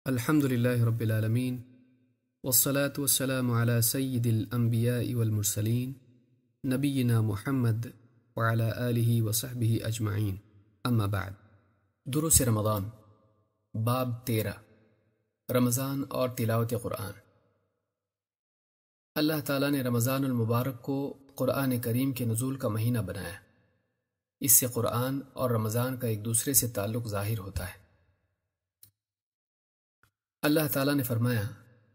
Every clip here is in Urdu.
الحمد لله رب العالمين والصلاة والسلام على سيد الأنبياء والمرسلين نبينا محمد وعلى آله وصحبه أجمعين اما بعد۔ دروس رمضان باب 13 رمضان اور تلاوت قرآن۔ اللہ تعالیٰ نے رمضان المبارک کو قرآن کریم کے نزول کا مہینہ بنایا۔ اس سے قرآن اور رمضان کا ایک دوسرے سے تعلق ظاہر ہوتا ہے۔ اللہ تعالیٰ نے فرمایا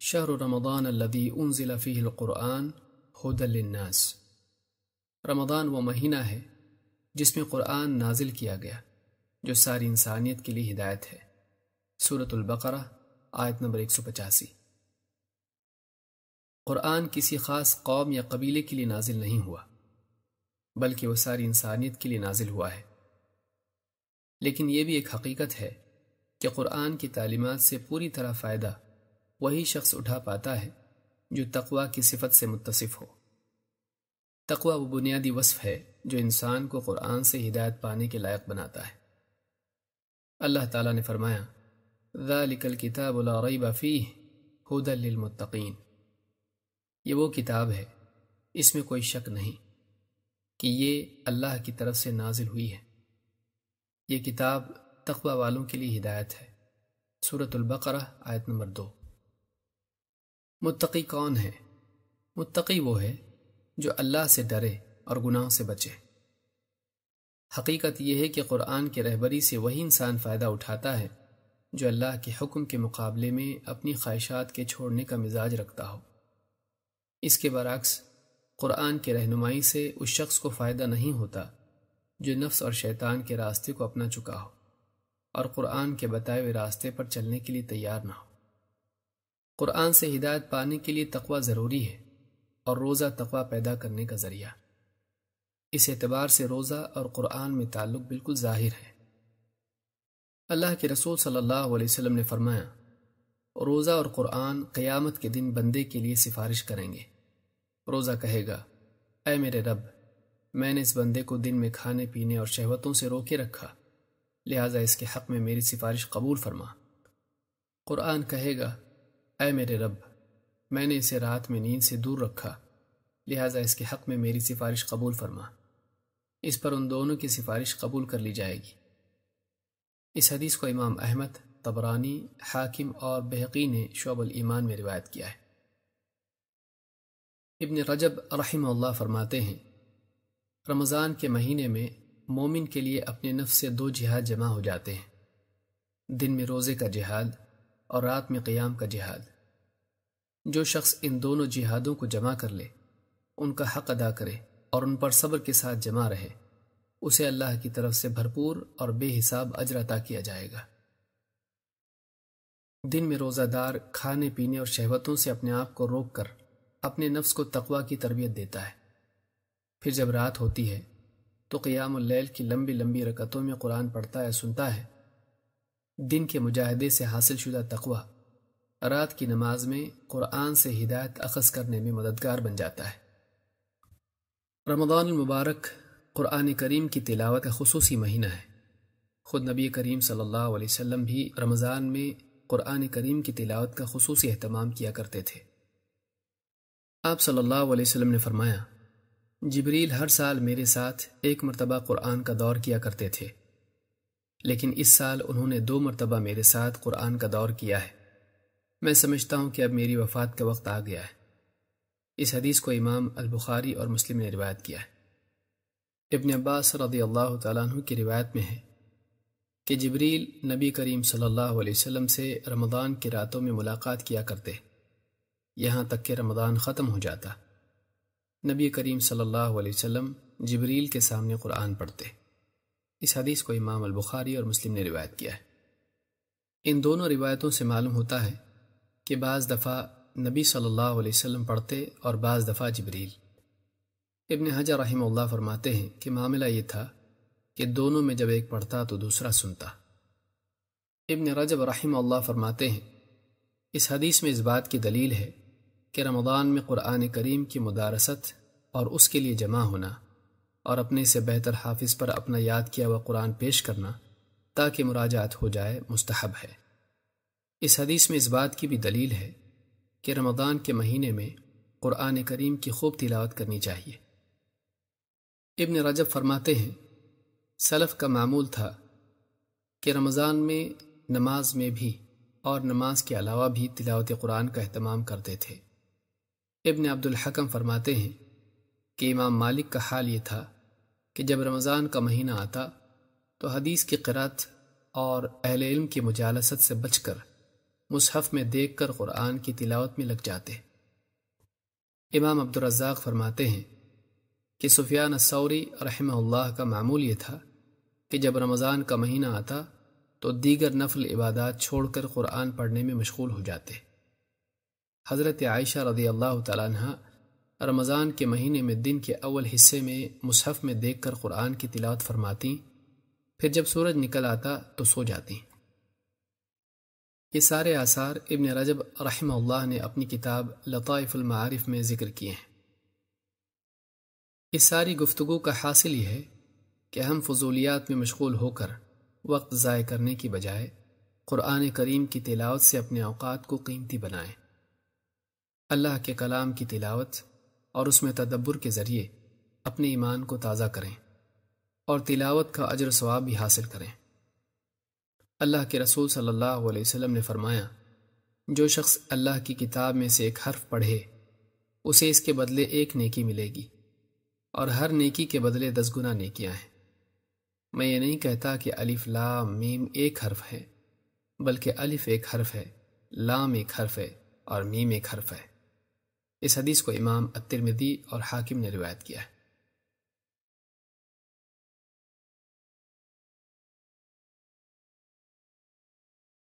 شہر رمضان الذی انزل فیہ القرآن ھدی للناس۔ رمضان وہ مہینہ ہے جس میں قرآن نازل کیا گیا جو ساری انسانیت کے لیے ہدایت ہے۔ سورۃ البقرہ آیت نمبر 185۔ قرآن کسی خاص قوم یا قبیلے کے لیے نازل نہیں ہوا بلکہ وہ ساری انسانیت کے لیے نازل ہوا ہے۔ لیکن یہ بھی ایک حقیقت ہے کہ قرآن کی تعلیمات سے پوری طرح فائدہ وہی شخص اٹھا پاتا ہے جو تقویٰ کی صفت سے متصف ہو۔ تقویٰ وہ بنیادی وصف ہے جو انسان کو قرآن سے ہدایت پانے کے لائق بناتا ہے۔ اللہ تعالیٰ نے فرمایا ذالک الکتاب لا ریب فیہ ھدی للمتقین۔ یہ وہ کتاب ہے اس میں کوئی شک نہیں کہ یہ اللہ کی طرف سے نازل ہوئی ہے۔ یہ کتاب تقوی والوں کے لیے ہدایت ہے۔ سورۃ البقرہ آیت نمبر 2۔ متقی کون ہے؟ متقی وہ ہے جو اللہ سے ڈرے اور گناہوں سے بچے۔ حقیقت یہ ہے کہ قرآن کی رہبری سے وہی انسان فائدہ اٹھاتا ہے جو اللہ کے حکم کے مقابلے میں اپنی خواہشات کے چھوڑنے کا مزاج رکھتا ہو۔ اس کے برعکس قرآن کی رہنمائی سے اس شخص کو فائدہ نہیں ہوتا جو نفس اور شیطان کے راستے کو اپنا چکا ہو اور قرآن کے بتائے ہوئے راستے پر چلنے کے لیے تیار نہ ہو۔ قرآن سے ہدایت پانے کے لیے تقویٰ ضروری ہے اور روزہ تقویٰ پیدا کرنے کا ذریعہ۔ اس اعتبار سے روزہ اور قرآن میں تعلق بالکل ظاہر ہے۔ اللہ کے رسول صلی اللہ علیہ وسلم نے فرمایا روزہ اور قرآن قیامت کے دن بندے کے لیے سفارش کریں گے۔ روزہ کہے گا اے میرے رب، میں نے اس بندے کو دن میں کھانے پینے اور شہوتوں سے روکے رکھا، لہٰذا اس کے حق میں میری سفارش قبول فرما۔ قرآن کہے گا اے میرے رب، میں نے اسے رات میں نیند سے دور رکھا، لہٰذا اس کے حق میں میری سفارش قبول فرما۔ اس پر ان دونوں کی سفارش قبول کر لی جائے گی۔ اس حدیث کو امام احمد، طبرانی، حاکم اور بہقی نے شعب الایمان میں روایت کیا ہے۔ ابن رجب رحمہ اللہ فرماتے ہیں رمضان کے مہینے میں مومن کے لیے اپنے نفس سے 2 جہاد جمع ہو جاتے ہیں، دن میں روزے کا جہاد اور رات میں قیام کا جہاد۔ جو شخص ان دونوں جہادوں کو جمع کر لے، ان کا حق ادا کرے اور ان پر صبر کے ساتھ جمع رہے، اسے اللہ کی طرف سے بھرپور اور بے حساب اجر عطا کیا جائے گا۔ دن میں روزہ دار کھانے پینے اور شہوتوں سے اپنے آپ کو روک کر اپنے نفس کو تقویٰ کی تربیت دیتا ہے۔ پھر جب رات ہوتی ہے تو قیام اللیل کی لمبی لمبی رکعتوں میں قرآن پڑھتا ہے، سنتا ہے۔ دن کے مجاہدے سے حاصل شدہ تقویٰ رات کی نماز میں قرآن سے ہدایت اخذ کرنے میں مددگار بن جاتا ہے۔ رمضان المبارک قرآن کریم کی تلاوت کا خصوصی مہینہ ہے۔ خود نبی کریم صلی اللہ علیہ وسلم بھی رمضان میں قرآن کریم کی تلاوت کا خصوصی اہتمام کیا کرتے تھے۔ آپ صلی اللہ علیہ وسلم نے فرمایا جبریل ہر سال میرے ساتھ 1 مرتبہ قرآن کا دور کیا کرتے تھے، لیکن اس سال انہوں نے 2 مرتبہ میرے ساتھ قرآن کا دور کیا ہے۔ میں سمجھتا ہوں کہ اب میری وفات کا وقت آ گیا ہے۔ اس حدیث کو امام البخاری اور مسلم نے روایت کیا ہے۔ ابن عباس رضی اللہ تعالیٰ عنہ کی روایت میں ہے کہ جبریل نبی کریم صلی اللہ علیہ وسلم سے رمضان کی راتوں میں ملاقات کیا کرتے، یہاں تک کہ رمضان ختم ہو جاتا۔ نبی کریم صلی اللہ علیہ وسلم جبریل کے سامنے قرآن پڑھتے۔ اس حدیث کو امام البخاری اور مسلم نے روایت کیا ہے۔ ان دونوں روایتوں سے معلوم ہوتا ہے کہ بعض دفعہ نبی صلی اللہ علیہ وسلم پڑھتے اور بعض دفعہ جبریل۔ ابن حجر رحمہ اللہ فرماتے ہیں کہ معاملہ یہ تھا کہ دونوں میں جب ایک پڑھتا تو دوسرا سنتا۔ ابن رجب رحمہ اللہ فرماتے ہیں اس حدیث میں اس بات کی دلیل ہے کہ رمضان میں قرآن کریم کی مدارست اور اس کے لیے جمع ہونا اور اپنے سے بہتر حافظ پر اپنا یاد کیا ہوا قرآن پیش کرنا تاکہ مراجعت ہو جائے مستحب ہے۔ اس حدیث میں اس بات کی بھی دلیل ہے کہ رمضان کے مہینے میں قرآن کریم کی خوب تلاوت کرنی چاہیے۔ ابن رجب فرماتے ہیں سلف کا معمول تھا کہ رمضان میں نماز میں بھی اور نماز کے علاوہ بھی تلاوت قرآن کا اہتمام کرتے تھے۔ ابن عبد الحکم فرماتے ہیں کہ امام مالک کا حال یہ تھا کہ جب رمضان کا مہینہ آتا تو حدیث کی قرأت اور اہل علم کی مجالست سے بچ کر مصحف میں دیکھ کر قرآن کی تلاوت میں لگ جاتے۔ امام عبد الرزاق فرماتے ہیں کہ سفیان الثوری رحمہ اللہ کا معمول یہ تھا کہ جب رمضان کا مہینہ آتا تو دیگر نفل عبادات چھوڑ کر قرآن پڑھنے میں مشغول ہو جاتے۔ حضرت عائشہ رضی اللہ تعالیٰ عنہ رمضان کے مہینے میں دن کے اول حصے میں مصحف میں دیکھ کر قرآن کی تلاوت فرماتی، پھر جب سورج نکل آتا تو سو جاتی۔ یہ سارے آثار ابن رجب رحمہ اللہ نے اپنی کتاب لطائف المعارف میں ذکر کیے ہیں۔ اس ساری گفتگو کا حاصل یہ ہے کہ ہم فضولیات میں مشغول ہو کر وقت ضائع کرنے کی بجائے قرآن کریم کی تلاوت سے اپنے اوقات کو قیمتی بنائیں۔ اللہ کے کلام کی تلاوت اور اس میں تدبر کے ذریعے اپنے ایمان کو تازہ کریں اور تلاوت کا اجر و ثواب بھی حاصل کریں۔ اللہ کے رسول صلی اللہ علیہ وسلم نے فرمایا، جو شخص اللہ کی کتاب میں سے ایک حرف پڑھے اسے اس کے بدلے ایک نیکی ملے گی اور ہر نیکی کے بدلے 10 گنا نیکیاں ہیں۔ میں یہ نہیں کہتا کہ الف لام میم ایک حرف ہے، بلکہ الف ایک حرف ہے، لام ایک حرف ہے اور میم ایک حرف ہے۔ اس حدیث کو امام الترمذی اور حاکم نے روایت کیا ہے۔